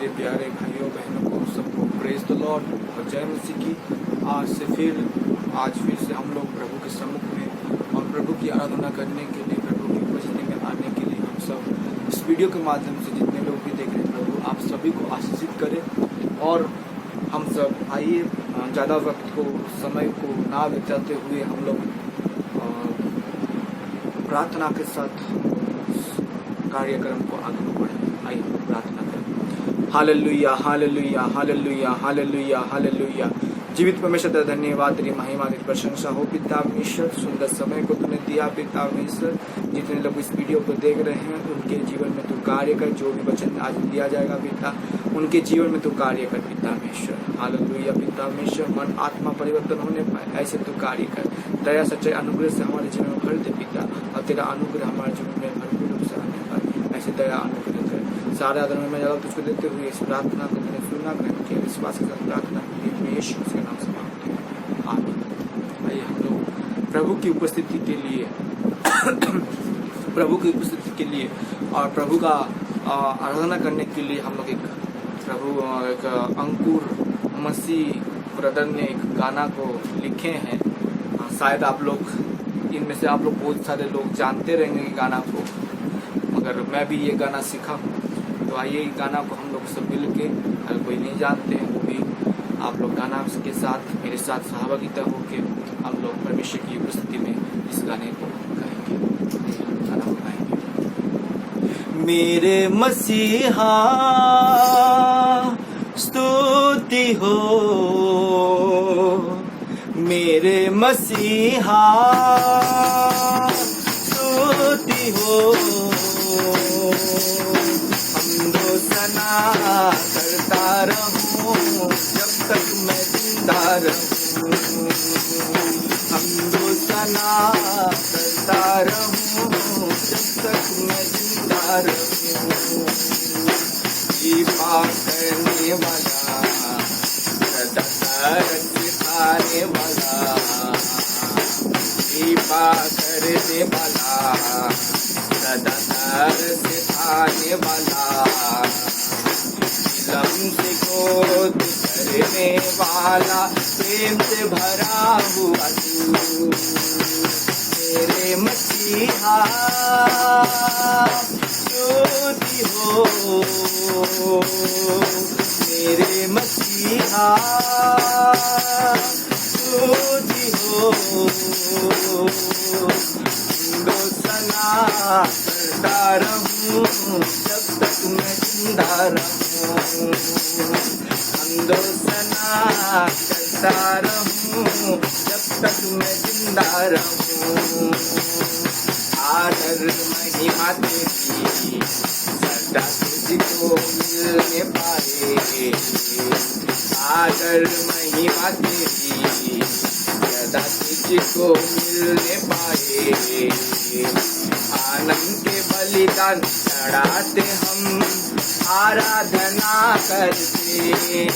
मेरे प्यारे भाइयों बहनों को सबको प्रेज द लॉर्ड और जय मसीह की। आज फिर से हम लोग प्रभु के सम्मुख में और प्रभु की आराधना करने के लिए, प्रभु की उपस्थिति में आने के लिए हम सब इस वीडियो के माध्यम से जितने लोग भी देख रहे हैं, प्रभु आप सभी को आशीषित करें। और हम सब आइए ज़्यादा वक्त को, समय को ना बिताते हुए हम लोग प्रार्थना के साथ कार्यक्रम को आगे बढ़े। आइए प्रार्थना करें। Hallelujah, hallelujah, hallelujah, hallelujah, hallelujah. जीवित परमेश्वर तेरा धन्यवाद, तेरी महिमा, तेरी प्रशंसा हो पिता परमेश्वर। सुंदर समय को तूने दिया पिता परमेश्वर। जितने लोग इस वीडियो को देख रहे हैं उनके जीवन में तू कार्य कर। जो भी वचन आज दिया जाएगा पिता, उनके जीवन में तू कार्य कर पिता परमेश्वर। हालेलुया पिता परमेश्वर। मन आत्मा परिवर्तन होने पाए ऐसे तू कार्य कर। दया सच्चाई अनुग्रह से हमारे जीवन में भर दे पिता, और तेरा अनुग्रह हमारे जीवन में भरपूर रूप से आने पाए ऐसे दया अनुग्रह कर। सारे आदर में मैं ज्यादा तुझको देते हुए इस प्रार्थना को मैंने सुनना ग्रहण किया, विश्वास के साथ प्रार्थना की यीशु के नाम से मांगते हैं, आमीन। आइए हम लोग प्रभु की उपस्थिति के लिए प्रभु की उपस्थिति के लिए और प्रभु का आराधना करने के लिए हम लोग एक अंकुर मसीह ब्रदर ने एक गाना को लिखे हैं। शायद आप लोग इनमें से आप लोग बहुत सारे लोग जानते रहेंगे गाना को, मगर मैं भी ये गाना सीखा हूँ। तो आइए गाना को हम लोग सब मिल के, अगर कोई नहीं जानते हैं वो भी आप लोग गाना के साथ मेरे साथ सहभागिता होके हम लोग परमेश्वर की उपस्थिति में इस गाने को गाएंगे, गाना को गाएंगे। मेरे मसीहा स्तुति हो, मेरे मसीहा स्तुति हो। हमदो सना करता रहूं जब तक मैं जिंदा रहूं। हमदो सना करता रहूं जब तक मैं जिंदा रहूं। कृपा करने वाला, सदा सिखाने वाला, कृपा करने वाला, सदा सिखाने वाला, लम से गोद करने वाला, प्रेम से भरा हुआ तू मेरे मसीहा स्तुति हो, मेरे मसीहा स्तुति हो। दो सना करता रहूं जब तक मैं जिंदा रहूं। दो सना करता रहूं जब तक मैं जिंदा रहूं। आदर महिमा तेरी सदा तुझको मिलने पाए। आदर महिमा तेरी सदा तुझको मिलने पाए। आनंद के बलिदान चढ़ाते हम, आराधना करते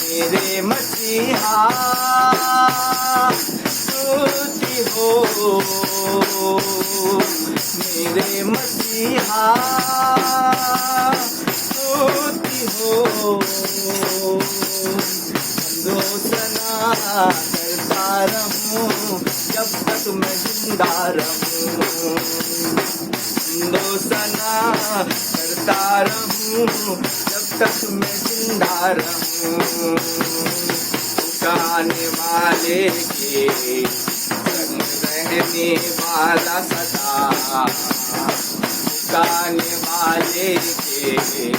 मेरे मसीहा स्तुति हो, मेरे मसीहा स्तुति हो। दोसना करता रहूं जब तक मैं जिंदा रहूं। दोसना करता रहूं जब तक मैं जिंदा रहूं। उठाने वाले के संग रहने वाला सदा, उठाने वाले के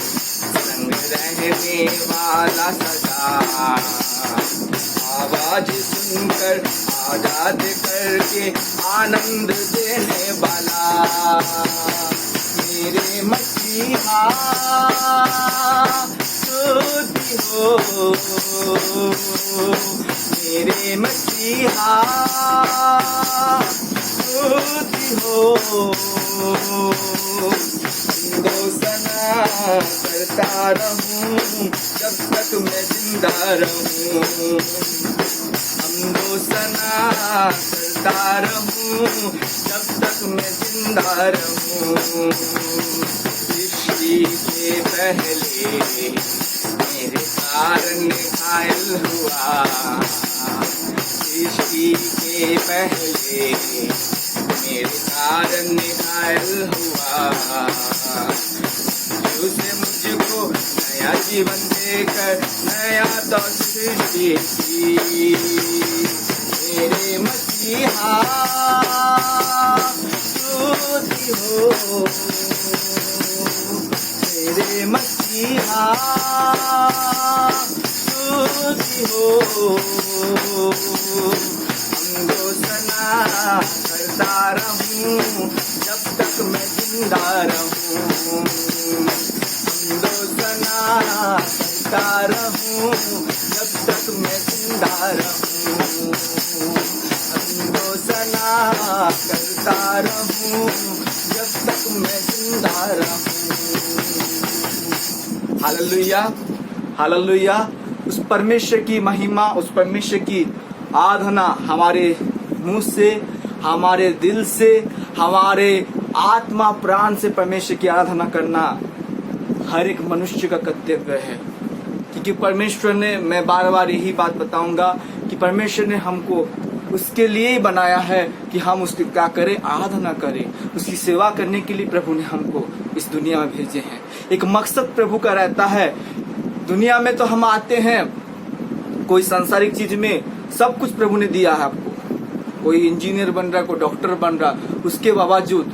संग रहने वाला सदा। आवाज सुनकर आजाद करके आनंद देने वाला मेरे मसीहा स्तुति हो, मेरे मसीहा स्तुति हो। दोसना करता रहूं जब तक मैं जिंदा रहूं। दोसना करता रहूं जब तक मैं जिंदा रहूं। सृष्टि के के पहले मेरे कारण घायल हुआ, सृष्टि के पहले मेरे कारण घायल हुआ, उसे मुझको नया जीवन देकर नया तो सृष्टि की। मेरे मसीहा स्तुति हो, मेरे मसीहा स्तुति हो, घोषणा करता रहूं जब तक मैं जिंदा रहूं, घोषणा करता रहूं जब तक मैं जिंदा रहूं, घोषणा करता रहूं जब तक मैं जिंदा रहूं। Hallelujah, hallelujah. उस परमेश्वर की महिमा, उस परमेश्वर की आराधना हमारे मुंह से, हमारे दिल से, हमारे आत्मा प्राण से परमेश्वर की आराधना करना हर एक मनुष्य का कर्तव्य है। क्योंकि परमेश्वर ने, मैं बार बार यही बात बताऊंगा कि परमेश्वर ने हमको उसके लिए ही बनाया है कि हम उसकी क्या करें, आराधना करें। उसकी सेवा करने के लिए प्रभु ने हमको इस दुनिया में भेजे हैं। एक मकसद प्रभु का रहता है। दुनिया में तो हम आते हैं, कोई सांसारिक चीज में सब कुछ प्रभु ने दिया है आपको। कोई इंजीनियर बन रहा, कोई डॉक्टर बन रहा, उसके बावजूद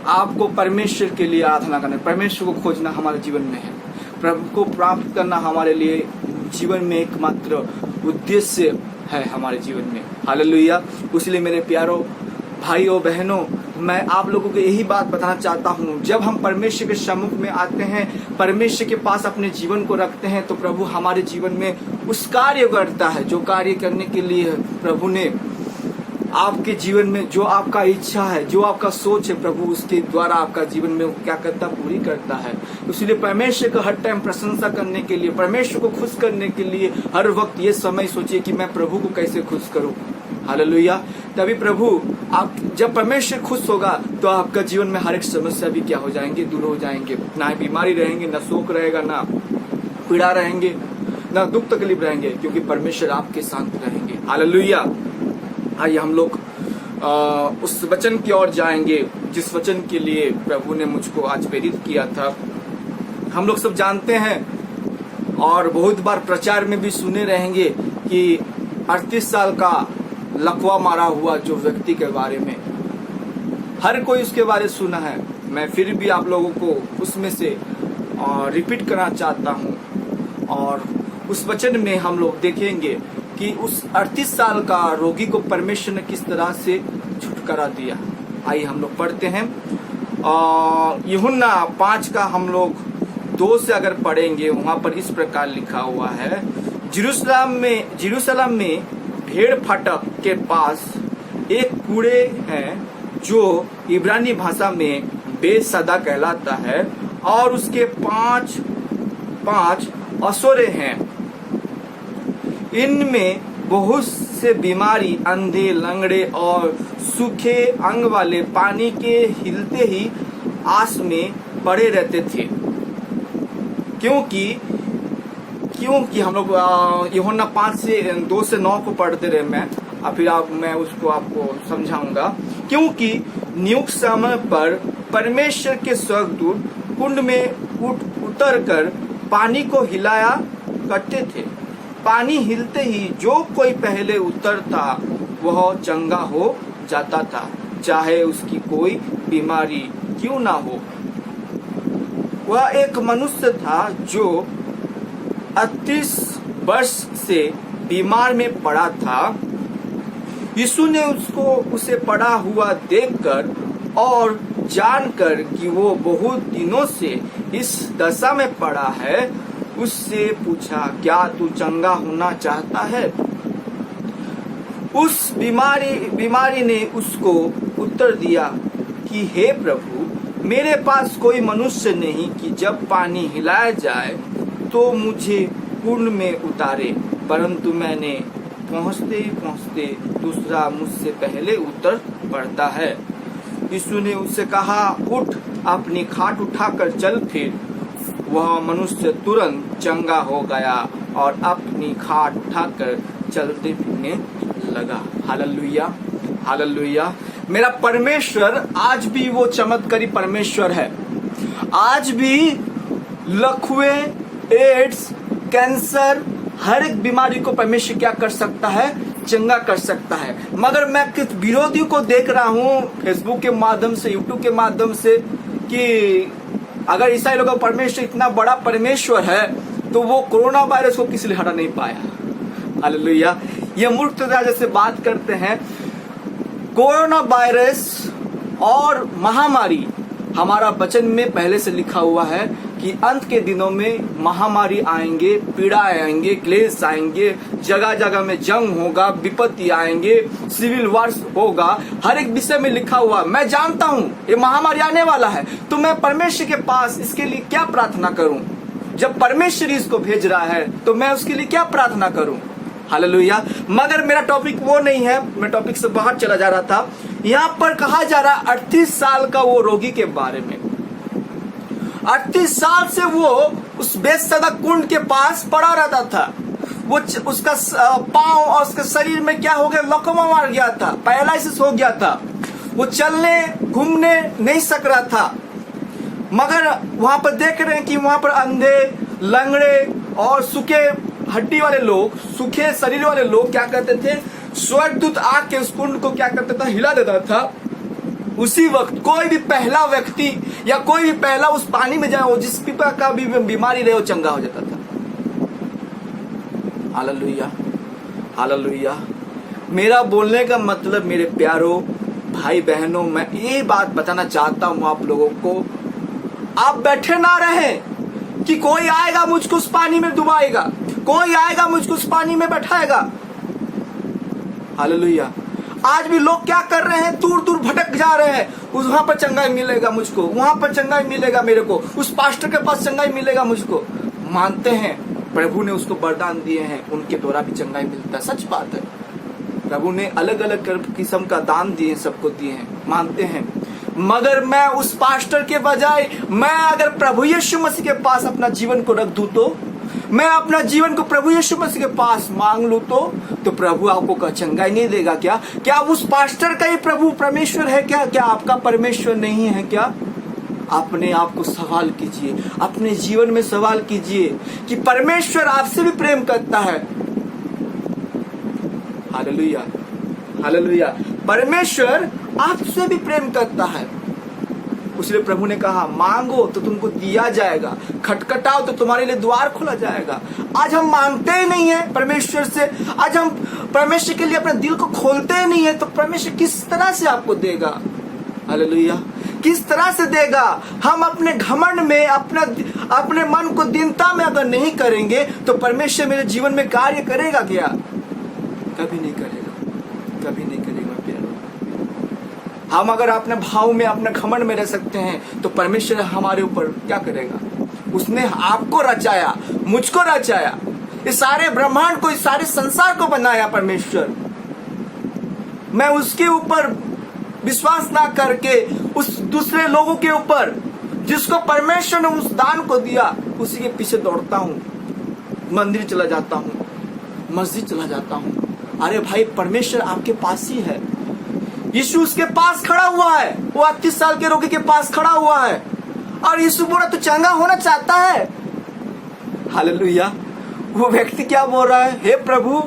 आपको परमेश्वर के लिए आराधना करना, परमेश्वर को खोजना हमारे जीवन में है। प्रभु को प्राप्त करना हमारे लिए जीवन में एकमात्र उद्देश्य है हमारे जीवन में। हालेलुया। इसलिए मेरे प्यारों भाइयों बहनों, मैं आप लोगों को यही बात बताना चाहता हूँ, जब हम परमेश्वर के सम्मुख में आते हैं, परमेश्वर के पास अपने जीवन को रखते हैं, तो प्रभु हमारे जीवन में उस कार्य करता है जो कार्य करने के लिए प्रभु ने आपके जीवन में, जो आपका इच्छा है, जो आपका सोच है, प्रभु उसके द्वारा आपका जीवन में क्या करता, पूरी करता है। इसलिए परमेश्वर को हर टाइम प्रशंसा करने के लिए, परमेश्वर को खुश करने के लिए हर वक्त ये समय सोचिए कि मैं प्रभु को कैसे खुश करूं। हालेलुया। तभी प्रभु, आप जब परमेश्वर खुश होगा तो आपका जीवन में हर एक समस्या भी क्या हो जाएंगे, दूर हो जाएंगे। ना बीमारी रहेंगे, ना शोक रहेगा, ना पीड़ा रहेंगे, ना दुख तकलीफ रहेंगे, क्योंकि परमेश्वर आपके साथ रहेंगे। हालेलुया। आइए हम लोग उस वचन की ओर जाएंगे जिस वचन के लिए प्रभु ने मुझको आज प्रेरित किया था। हम लोग सब जानते हैं और बहुत बार प्रचार में भी सुने रहेंगे कि 38 साल का लकवा मारा हुआ जो व्यक्ति के बारे में हर कोई उसके बारे सुना है। मैं फिर भी आप लोगों को उसमें से रिपीट करना चाहता हूँ। और उस वचन में हम लोग देखेंगे कि उस 38 साल का रोगी को परमेश्वर ने किस तरह से छुटकारा दिया। आइए हम लोग पढ़ते हैं। यूहन्ना 5 का हम लोग 2 से अगर पढ़ेंगे, वहां पर इस प्रकार लिखा हुआ है, जेरूशलम में भेड़ फाटक के पास एक कूड़े हैं जो इब्रानी भाषा में बेसदा कहलाता है, और उसके 5 असोरे हैं। इनमें बहुत से बीमारी, अंधे, लंगड़े और सूखे अंग वाले पानी के हिलते ही आस में पड़े रहते थे। क्योंकि हम लोग यूहन्ना 5 से 2 से 9 को पढ़ते रहे मैं उसको आपको समझाऊंगा। क्योंकि नियुक्त समय पर परमेश्वर के स्वर्गदूत कुंड में उतर कर पानी को हिलाया करते थे। पानी हिलते ही जो कोई पहले उतरता वह चंगा हो जाता था, चाहे उसकी कोई बीमारी क्यों ना हो। वह एक मनुष्य था जो 38 वर्ष से बीमार में पड़ा था। यीशु ने उसे पड़ा हुआ देखकर और जानकर कि वो बहुत दिनों से इस दशा में पड़ा है, उससे पूछा, क्या तू चंगा होना चाहता है? उस बीमारी ने उसको उत्तर दिया कि हे प्रभु, मेरे पास कोई मनुष्य नहीं कि जब पानी हिलाया जाए तो मुझे कुंड में उतारे, परंतु मैंने पहुंचते दूसरा मुझसे पहले उतर पड़ता है। यीशु ने उससे कहा, उठ, अपनी खाट उठाकर चल फिर। वह मनुष्य तुरंत चंगा हो गया और अपनी खाट उठाकर चलते फिरने लगा। Hallelujah, hallelujah. मेरा परमेश्वर आज भी वो चमत्कारी परमेश्वर है। आज भी लकवे, एड्स, कैंसर, हर एक बीमारी को परमेश्वर क्या कर सकता है? चंगा कर सकता है। मगर मैं किस विरोधियों को देख रहा हूँ फेसबुक के माध्यम से, यूट्यूब के माध्यम से, कि अगर ईसाई लोगों का परमेश्वर इतना बड़ा परमेश्वर है तो वो कोरोना वायरस को किस लिए हटा नहीं पाया। हालेलुया। ये मूर्खता जैसे बात करते हैं। कोरोना वायरस और महामारी, हमारा वचन में पहले से लिखा हुआ है कि अंत के दिनों में महामारी आएंगे, पीड़ा आएंगे, क्लेश आएंगे, जगह जगह में जंग होगा, विपत्ति आएंगे, सिविल वार्स होगा, हर एक विषय में लिखा हुआ। मैं जानता हूँ ये महामारी आने वाला है, तो मैं परमेश्वर के पास इसके लिए क्या प्रार्थना करूं? जब परमेश्वर इसको भेज रहा है तो मैं उसके लिए क्या प्रार्थना करूं? हालेलुया। मगर मेरा टॉपिक वो नहीं है, मैं टॉपिक से बाहर चला जा रहा था। यहाँ पर कहा जा रहा 38 साल का वो रोगी के बारे में। 38 साल से वो उस बेसदा कुंड के पास पड़ा रहता था। वो उसका पांव और उसके शरीर में क्या हो गया? लकवा मार गया था, पैरालिसिस हो गया था। वो चलने घूमने नहीं सक रहा था। मगर वहां पर देख रहे हैं कि वहां पर अंधे, लंगड़े और सूखे हड्डी वाले लोग, सूखे शरीर वाले लोग क्या करते थे? स्वर्गदूत आके उस कुंड को क्या करता था? हिला देता था। उसी वक्त कोई भी पहला व्यक्ति या कोई भी पहला उस पानी में जाए, जिस का भी बीमारी रहे, वो चंगा हो जाता था। Hallelujah, hallelujah. मेरा बोलने का मतलब मेरे प्यारों भाई बहनों, मैं ये बात बताना चाहता हूं आप लोगों को, आप बैठे ना रहे कि कोई आएगा मुझको उस पानी में डुबाएगा, कोई आएगा मुझको उस पानी में बैठाएगा। हालेलुया। आज भी लोग क्या कर रहे हैं? दूर दूर भटक जा रहे हैं। वहां पर चंगाई मिलेगा मुझको, वहां पर चंगाई मिलेगा मेरे को, उस पास्टर के पास चंगाई मिलेगा मुझको। मानते हैं प्रभु ने उसको वरदान दिए हैं, उनके द्वारा भी चंगाई मिलता है, सच बात है। प्रभु ने अलग अलग किस्म का दान दिए, सबको दिए हैं, मानते हैं। मगर मैं उस पास्टर के बजाय मैं अगर प्रभु यीशु मसीह के पास अपना जीवन को रख दूं, तो मैं अपना जीवन को प्रभु यीशु मसीह के पास मांग लूं, तो प्रभु आपको चंगाई नहीं देगा क्या? क्या उस पास्टर का ही प्रभु परमेश्वर है क्या? क्या आपका परमेश्वर नहीं है क्या? अपने आप को सवाल कीजिए, अपने जीवन में सवाल कीजिए कि परमेश्वर आपसे भी प्रेम करता है। Hallelujah, hallelujah. परमेश्वर आपसे भी प्रेम करता है। इसलिए प्रभु ने कहा, मांगो तो तुमको दिया जाएगा, खटखटाओ तो तुम्हारे लिए द्वार खोला जाएगा। आज हम मांगते ही नहीं है परमेश्वर से, आज हम परमेश्वर के लिए अपने दिल को खोलते ही नहीं है, तो परमेश्वर किस तरह से आपको देगा? हालेलुया, किस तरह से देगा? हम अपने घमंड में, अपने मन को दीनता में अगर नहीं करेंगे तो परमेश्वर मेरे जीवन में कार्य करेगा क्या? कभी नहीं करेगा, कभी नहीं करेगा। हम अगर अपने भाव में, अपने घमंड में रह सकते हैं तो परमेश्वर हमारे ऊपर क्या करेगा? उसने आपको रचाया, मुझको रचाया, इस सारे ब्रह्मांड को, इस सारे संसार को बनाया परमेश्वर। मैं उसके ऊपर विश्वास ना करके उस दूसरे लोगों के ऊपर जिसको परमेश्वर ने उस दान को दिया, उसी के पीछे दौड़ता हूँ, मंदिर चला जाता हूँ, मस्जिद चला जाता हूँ। अरे भाई, परमेश्वर आपके पास ही है। यीशु उसके पास खड़ा हुआ है, वो 38 साल के रोगी के पास खड़ा हुआ है, और यीशु बोला तू चंगा होना चाहता है? हालेलुया। वो व्यक्ति क्या बोल रहा है? हे प्रभु,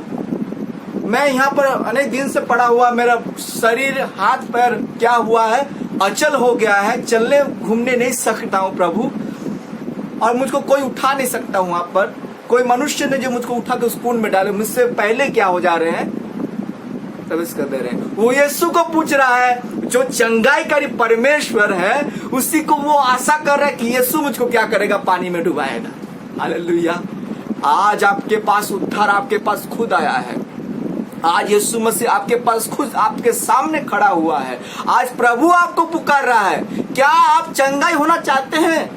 मैं यहाँ पर अनेक दिन से पड़ा हुआ, मेरा शरीर, हाथ पैर क्या हुआ है? अचल हो गया है, चलने घूमने नहीं सकता हूँ प्रभु, और मुझको कोई उठा नहीं सकता हूँ। वहां पर कोई मनुष्य ने जो मुझको उठा के उस कुंड में डाले, मुझसे पहले क्या हो जा रहे हैं? प्रवेश कर दे रहे हैं। वो यीशु को पूछ रहा है, जो चंगाईकारी परमेश्वर है, उसी को वो आशा कर रहा है कि यीशु मुझको क्या करेगा? पानी में डुबाएगा। हालेलुया। आज आपके पास उद्धार आपके पास खुद आया है। आज यीशु मसीह आपके पास खुद आपके सामने खड़ा हुआ है। आज प्रभु आपको पुकार रहा है। क्या आप चंगाई होना चाहते हैं?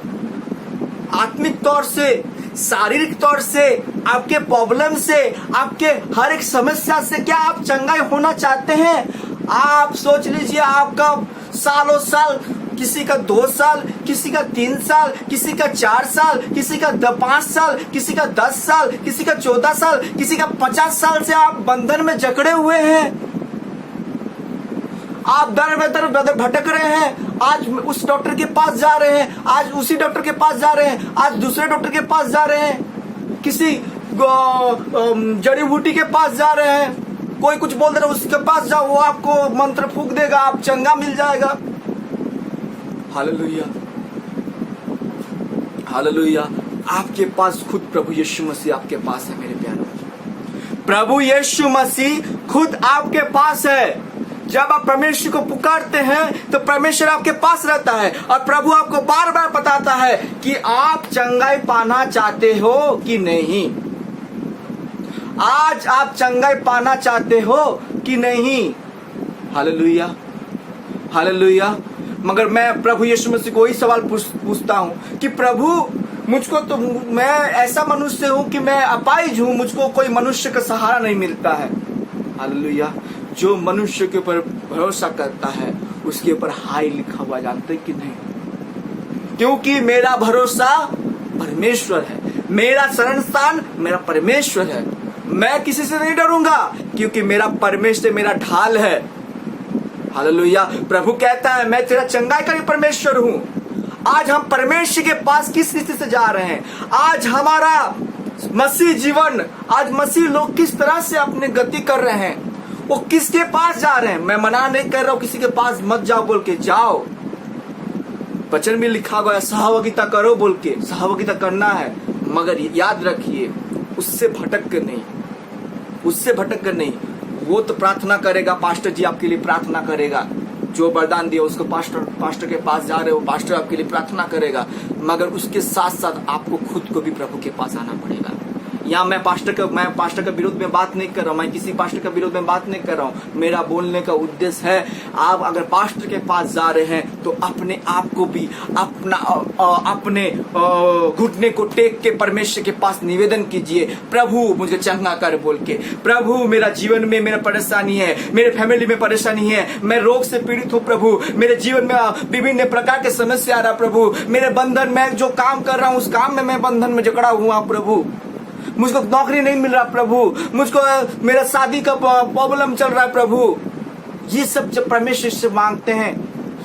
आत्मिक तौर से, शारीरिक तौर से, आपके प्रॉब्लम से, आपके हर एक समस्या से क्या आप चंगाई होना चाहते हैं? आप सोच लीजिए, आपका सालों साल किसी का 2 साल, किसी का 3 साल, किसी का 4 साल, किसी का 5 साल, किसी का 10 साल, किसी का 14 साल, किसी का 50 साल से आप बंधन में जकड़े हुए हैं। आप दर बेदर भटक रहे हैं। आज उस डॉक्टर के पास जा रहे हैं, आज उसी डॉक्टर के पास जा रहे हैं, आज दूसरे डॉक्टर के पास जा रहे हैं, किसी जड़ी बूटी के पास जा रहे हैं, कोई कुछ बोल दे रहा है उसके पास जाओ, वो आपको मंत्र फूंक देगा, आप चंगा मिल जाएगा। Hallelujah, hallelujah. आपके पास खुद प्रभु यीशु मसीह आपके पास है मेरे प्यारे। प्रभु यीशु मसीह खुद आपके पास है। जब आप परमेश्वर को पुकारते हैं तो परमेश्वर आपके पास रहता है और प्रभु आपको बार बार बताता है कि आप चंगाई पाना चाहते हो कि नहीं। आज आप चंगाई पाना चाहते हो कि नहीं। Hallelujah, hallelujah. मगर मैं प्रभु यीशु मसीह को वही सवाल पूछता हूं कि प्रभु मुझको तो, मैं ऐसा मनुष्य हूं कि मैं अपाहिज हूं, मुझको कोई मनुष्य का सहारा नहीं मिलता है। हालेलुया। जो मनुष्य के ऊपर भरोसा करता है उसके ऊपर हाय लिखा हुआ, जानते कि नहीं? क्योंकि मेरा भरोसा परमेश्वर है, मेरा शरण स्थान मेरा परमेश्वर है। मैं किसी से नहीं डरूंगा क्योंकि मेरा परमेश्वर मेरा ढाल है। हालेलुया। प्रभु कहता है मैं तेरा चंगाईकारी परमेश्वर हूं। आज हम परमेश्वर के पास किस रीति से जा रहे हैं? आज हमारा मसीह जीवन, आज मसीह लोग किस तरह से अपने गति कर रहे हैं, वो किसके पास जा रहे हैं? मैं मना नहीं कर रहा हूं किसी के पास मत जाओ बोल के, जाओ। वचन में लिखा गया सहभागिता करो बोल के, सहभागिता करना है, मगर याद रखिए उससे भटक कर नहीं, उससे भटक कर नहीं। वो तो प्रार्थना करेगा, पास्टर जी आपके लिए प्रार्थना करेगा, जो वरदान दिया उसको पास्टर के पास जा रहे हो, पास्टर आपके लिए प्रार्थना करेगा, मगर उसके साथ साथ आपको खुद को भी प्रभु के पास आना पड़ेगा। यहाँ मैं पास्टर का विरोध में बात नहीं कर रहा हूँ, मैं किसी पास्टर का विरोध में बात नहीं कर रहा हूँ। मेरा बोलने का उद्देश्य है, आप अगर पास्टर के पास जा रहे हैं तो अपने आप को भी अपने घुटने को टेक के परमेश्वर के पास निवेदन कीजिए, प्रभु मुझे चंगा कर बोल के। प्रभु मेरा जीवन में मेरा परेशानी है, मेरे फैमिली में परेशानी है, मैं रोग से पीड़ित हूँ प्रभु, मेरे जीवन में विभिन्न प्रकार के समस्या आ रहा प्रभु, मेरे बंधन में जो काम कर रहा हूँ उस काम में मैं बंधन में जकड़ा हुआ प्रभु, मुझको नौकरी नहीं मिल रहा प्रभु, मुझको मेरा शादी का प्रॉब्लम चल रहा है प्रभु। ये सब जब परमेश्वर से मांगते हैं,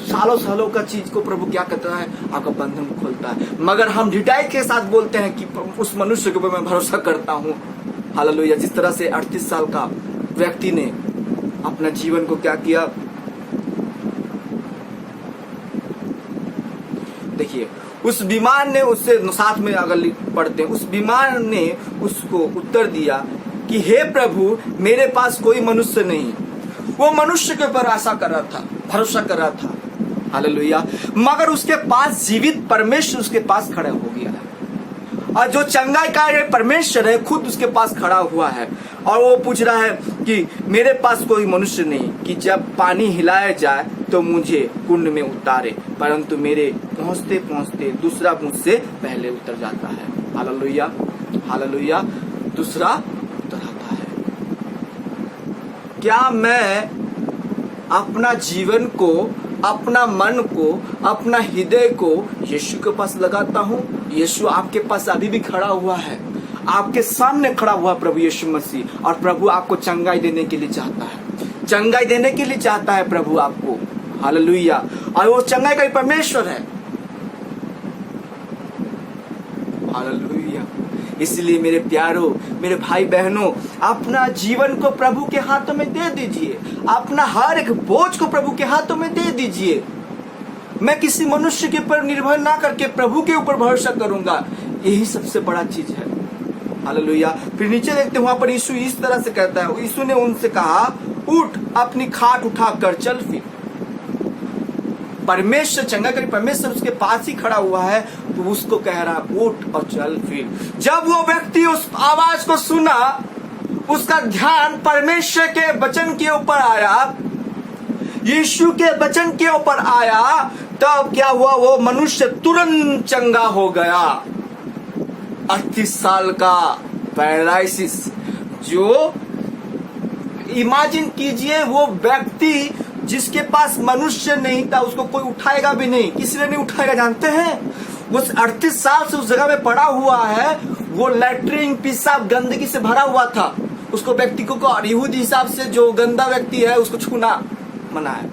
सालों सालों का चीज को प्रभु क्या करता है? आपका बंधन खोलता है। मगर हम ढिठाई के साथ बोलते हैं कि उस मनुष्य के ऊपर मैं भरोसा करता हूँ। हालेलुया। जिस तरह से 38 साल का व्यक्ति ने अपना जीवन को क्या किया, देखिए उस बीमार ने उससे साथ में अगर पढ़ते हैं, उस बीमार ने उसको उत्तर दिया कि हे प्रभु मेरे पास कोई मनुष्य नहीं। वो मनुष्य के ऊपर आशा कर रहा था, भरोसा कर रहा था। हालेलुया। मगर उसके पास जीवित परमेश्वर उसके पास खड़ा हो गया है, और जो चंगाई का परमेश्वर है खुद उसके पास खड़ा हुआ है, और वो पूछ रहा है कि मेरे पास कोई मनुष्य नहीं कि जब पानी हिलाया जाए तो मुझे कुंड में उतारे, परंतु मेरे पहुंचते पहुंचते दूसरा मुझसे पहले उतर जाता है। Hallelujah, hallelujah. दूसरा उतर आता है। क्या मैं अपना जीवन को, अपना मन को, अपना हृदय को यीशु के पास लगाता हूँ? यीशु आपके पास अभी भी खड़ा हुआ है, आपके सामने खड़ा हुआ प्रभु यीशु मसीह, और प्रभु आपको चंगाई देने के लिए चाहता है, चंगाई देने के लिए चाहता है प्रभु आपको। हालेलुया। और वो चंगाई का परमेश्वर है। हालेलुया। इसलिए मेरे प्यारों, मेरे भाई बहनों, अपना जीवन को प्रभु के हाथों में दे दीजिए, अपना हर एक बोझ को प्रभु के हाथों में दे दीजिए। मैं किसी मनुष्य के ऊपर निर्भर ना करके प्रभु के ऊपर भरोसा करूंगा, यही सबसे बड़ा चीज है। हालेलुया। फिर नीचे देखते हैं, वहां पर यीशु इस तरह से कहता है, यीशु ने उनसे कहा उठ, अपनी खाट उठा कर चल फिर। परमेश्वर, चंगाकारी परमेश्वर उसके पास ही खड़ा हुआ है, तो उसको कह रहा उठ और चल फिर। जब वो व्यक्ति उस आवाज को सुना, उसका ध्यान परमेश्वर के वचन के ऊपर आया, यीशु के वचन के ऊपर आया, तब क्या हुआ? वो मनुष्य तुरंत चंगा हो गया। 38 साल का पैरालिसिस, जो इमेजिन कीजिए, वो व्यक्ति जिसके पास मनुष्य नहीं था उसको कोई उठाएगा भी नहीं, किसी ने नहीं उठाएगा। जानते हैं वो 38 साल से उस जगह में पड़ा हुआ है, वो लैट्रिन पेशाब गंदगी से भरा हुआ था। उसको व्यक्ति को और यहूदी हिसाब से जो गंदा व्यक्ति है उसको छूना मना है।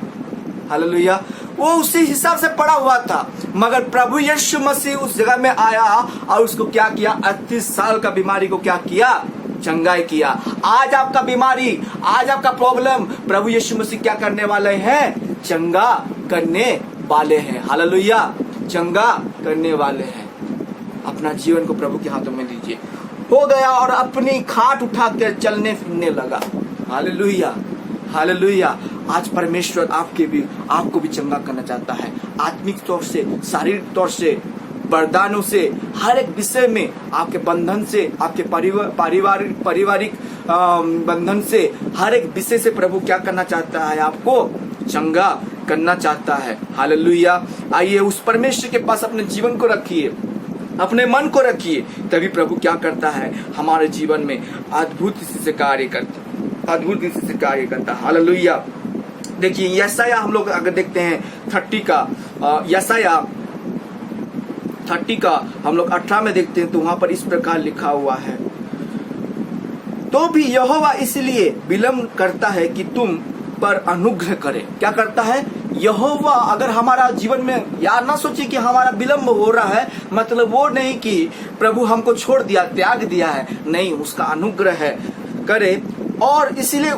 हालेलुया। वो उसी हिसाब से पड़ा हुआ था, मगर प्रभु यीशु मसीह उस जगह में आया और उसको क्या किया, 38 साल का बीमारी को क्या किया, चंगाई किया। आज आपका बीमारी, आज आपका प्रॉब्लम प्रभु यीशु मसीह क्या करने वाले हैं, चंगा करने वाले हैं। हालेलुया, चंगा करने वाले हैं। अपना जीवन को प्रभु के हाथों में दीजिए। हो गया और अपनी खाट उठाकर चलने फिरने लगा। Hallelujah, hallelujah. आज परमेश्वर आपको भी चंगा करना चाहता है, आत्मिक तौर से, शारीरिक तौर से, वरदानों से, हर एक विषय में, आपके बंधन से, आपके पारिवारिक बंधन से, हर एक विषय से प्रभु क्या करना चाहता है, आपको चंगा करना चाहता है। हालेलुया। आइए उस परमेश्वर के पास अपने जीवन को रखिए, अपने मन को रखिए, तभी प्रभु क्या करता है, हमारे जीवन में अद्भुत से कार्य करता है। हालेलुया। देखिए यशाया, हम लोग अगर देखते हैं 30 का, यशाया 30 का हम लोग 18 में देखते हैं तो वहां पर इस प्रकार लिखा हुआ है, तो भी यहोवा इसलिए विलम्ब करता है कि तुम पर अनुग्रह करे। क्या करता है यहोवा? अगर हमारा जीवन में, यार ना सोचिए कि हमारा विलम्ब हो रहा है, मतलब वो नहीं कि प्रभु हमको छोड़ दिया, त्याग दिया है, नहीं, उसका अनुग्रह है करे और इसलिए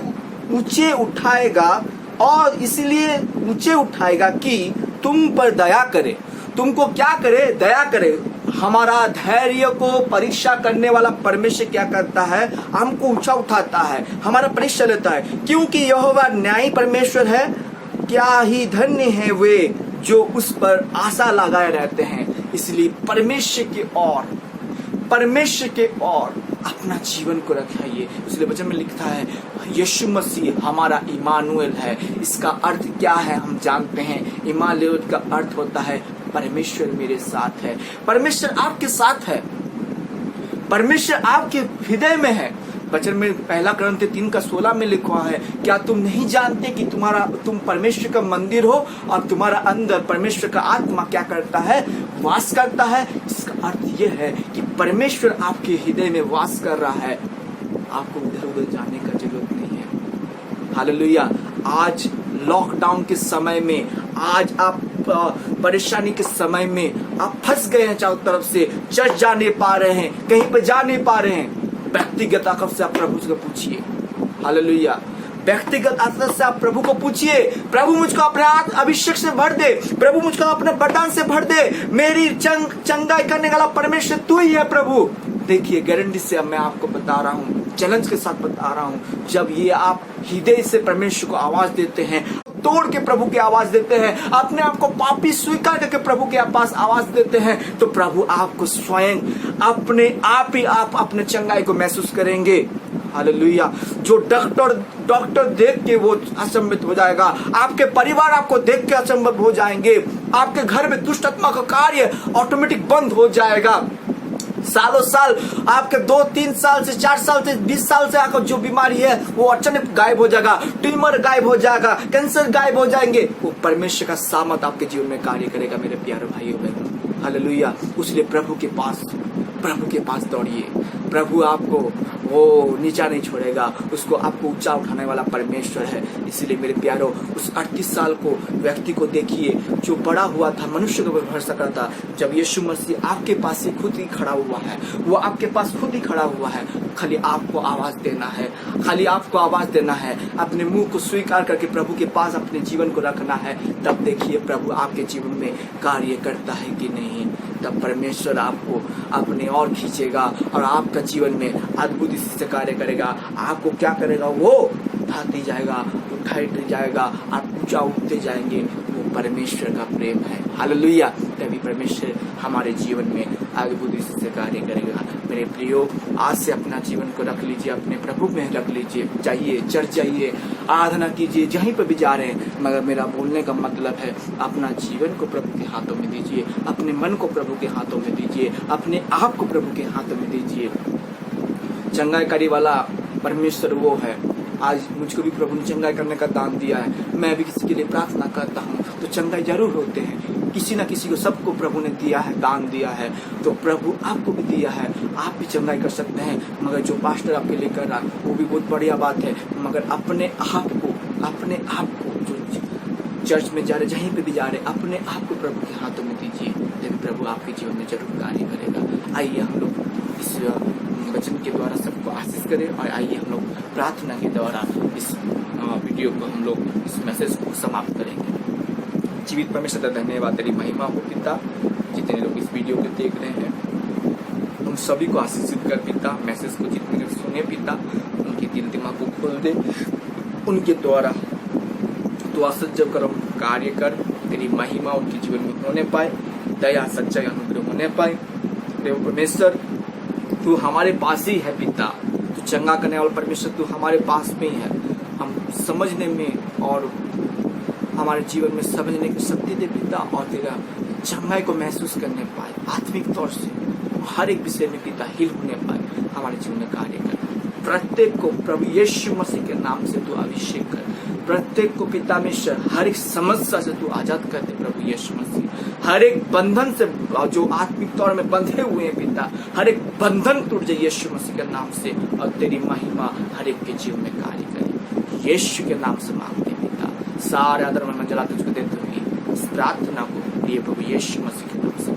ऊंचे उठाएगा कि तुम पर दया करे। तुमको क्या करे, दया करे। हमारा धैर्य को परीक्षा करने वाला परमेश्वर क्या करता है, हमको ऊंचा उठाता है, हमारा परीक्षा लेता है, क्योंकि यहोवा न्यायी परमेश्वर है। क्या ही धन्य है वे जो उस पर आशा लगाए रहते हैं। इसलिए परमेश्वर के ओर अपना जीवन को रखाइए। इसलिए वचन में लिखता है यीशु मसीह हमारा इमानुएल है। इसका अर्थ क्या है हम जानते हैं। इमानुएल का अर्थ होता है परमेश्वर मेरे साथ है। परमेश्वर आपके साथ है, परमेश्वर आपके हृदय में है। वचन में 1 कुरिन्थियों 3:16 में लिखा है, क्या तुम नहीं जानते कि तुम परमेश्वर का मंदिर हो और तुम्हारा अंदर परमेश्वर का आत्मा क्या करता है, वास करता है। इसका अर्थ यह है कि परमेश्वर आपके हृदय में वास कर रहा है, आपको इधर उधर जाने का जरूरत नहीं है। हालेलुया। आज लॉकडाउन के समय में, आज आप परेशानी के समय में आप फंस गए हैं, चारों तरफ से चर्च जा नहीं पा रहे हैं, कहीं पर जा नहीं पा रहे हैं, व्यक्तिगत आकर से आप प्रभु से पूछिए। हालेलुया। व्यक्तिगत आत्मा से आप प्रभु को पूछिए, प्रभु मुझको अपने अभिषेक से भर दे, प्रभु मुझको अपने वरदान से भर दे, मेरी चंगाई करने वाला परमेश्वर तू ही है प्रभु। देखिए गारंटी से अब मैं आपको बता रहा हूँ, चैलेंज के साथ बता रहा हूँ, जब ये आप हृदय से परमेश्वर को आवाज देते हैं, तोड़ के प्रभु की आवाज देते हैं, अपने आप को पापी स्वीकार करके प्रभु के पास आवाज देते हैं, तो प्रभु आपको स्वयं अपने आप ही आप अपने चंगाई को महसूस करेंगे। हालेलुया। जो डॉक्टर देख के वो अचंभित हो जाएगा, आपके परिवार आपको देख के अचंभित हो जाएंगे, आपके घर में दुष्ट आत्मा का कार्य ऑटोमेटिक बंद हो जाएगा। सालों साल आपके 2-3 साल से 4 साल से 20 साल से आपको जो बीमारी है वो अचानक गायब हो जाएगा, ट्यूमर गायब हो जाएगा, कैंसर गायब हो जाएंगे। वो परमेश्वर का सामर्थ आपके जीवन में कार्य करेगा मेरे प्यारे भाइयों बहनों। हालेलुया। इसलिए प्रभु के पास दौड़िए। प्रभु आपको वो नीचा नहीं छोड़ेगा, उसको आपको ऊंचा उठाने वाला परमेश्वर है। इसलिए मेरे प्यारों, उस 38 साल को व्यक्ति को देखिए जो बड़ा हुआ था, मनुष्य को भरोसा करता था। जब यीशु मसीह आपके पास से खुद ही खड़ा हुआ है, वो आपके पास खुद ही खड़ा हुआ है, खाली आपको आवाज देना है, खाली आपको आवाज देना है, अपने मुंह को स्वीकार करके प्रभु के पास अपने जीवन को रखना है। तब देखिए प्रभु आपके जीवन में कार्य करता है कि नहीं। तब परमेश्वर आपको अपने और खींचेगा और आपका जीवन में अद्भुत से कार्य करेगा। आपको क्या करेगा, वो उठाते जाएगा, उठाते जाएगा, आप ऊंचा उठते जाएंगे। वो परमेश्वर का प्रेम है। हालेलुया। तभी परमेश्वर हमारे जीवन में अद्भुत से कार्य करेगा। मेरे प्रियो, आज से अपना जीवन को रख लीजिए, अपने प्रभु में रख लीजिए। जाइए चर्च जाइए, आराधना कीजिए, जहीं पर भी जा रहे हैं, मगर मेरा बोलने का मतलब है अपना जीवन को प्रभु के हाथों में दीजिए, अपने मन को प्रभु के हाथों में दीजिए, अपने आप को प्रभु के हाथों में दीजिए। चंगाईकारी वाला परमेश्वर वो है आज मुझको भी प्रभु ने चंगाई करने का दान दिया है। मैं भी किसी के लिए प्रार्थना करता हूँ तो चंगाई जरूर होते हैं। किसी ना किसी को, सबको प्रभु ने दिया है, दान दिया है, तो प्रभु आपको भी दिया है, आप भी चंगाई कर सकते हैं। मगर जो पास्टर आपके लिए कर रहा है वो भी बहुत बढ़िया बात है, मगर अपने आप को जो चर्च में जा रहे, जहीं पे भी जा रहे, अपने आप को प्रभु के हाथों में दीजिए, लेकिन प्रभु आपके जीवन में जरूर कार्य करेगा। आइए हम लोग इस वचन के द्वारा सबको आशीष करें और आइए हम लोग प्रार्थना के द्वारा इस वीडियो को, हम लोग इस मैसेज को समाप्त करेंगे। जीवित परमेश्वर का धन्यवाद, तेरी महिमा हो पिता। जितने लोग इस वीडियो को देख रहे हैं उन सभी को आशीषित कर पिता। मैसेज को जितने लोग सुने पिता, उनके दिल दिमाग को खोल दे, उनके द्वारा तो असज्ज कर्म कार्य कर, तेरी महिमा उनके जीवन में होने पाए, दया सच्चाई अनुग्रह होने पाए। देव परमेश्वर तू हमारे पास ही है पिता, तू चंगा करने वाला परमेश्वर, तू हमारे पास में ही है। हम समझने में और हमारे जीवन में समझने की शक्ति दे पिता, और तेरा चंगाई को महसूस करने पाए, आत्मिक तौर से हर एक विषय में पिता हिल होने पाए, हमारे जीवन में कार्य कर। प्रत्येक को प्रभु यीशु मसीह के नाम से तू अभिषेक कर, प्रत्येक को पिता में हर एक समस्या से तू आजाद कर दे प्रभु यीशु मसीह। हर एक बंधन से जो आत्मिक तौर में बंधे हुए हैं पिता, हर एक बंधन टूट जाए यीशु मसीह के नाम से, और तेरी महिमा हर एक के जीवन में कार्य करे। यीशु के नाम से मांगते पिता, सारे आदर मन मंजला तुझको देते हुए इस प्रार्थना को प्रिय प्रभु यीशु मसीह के नाम से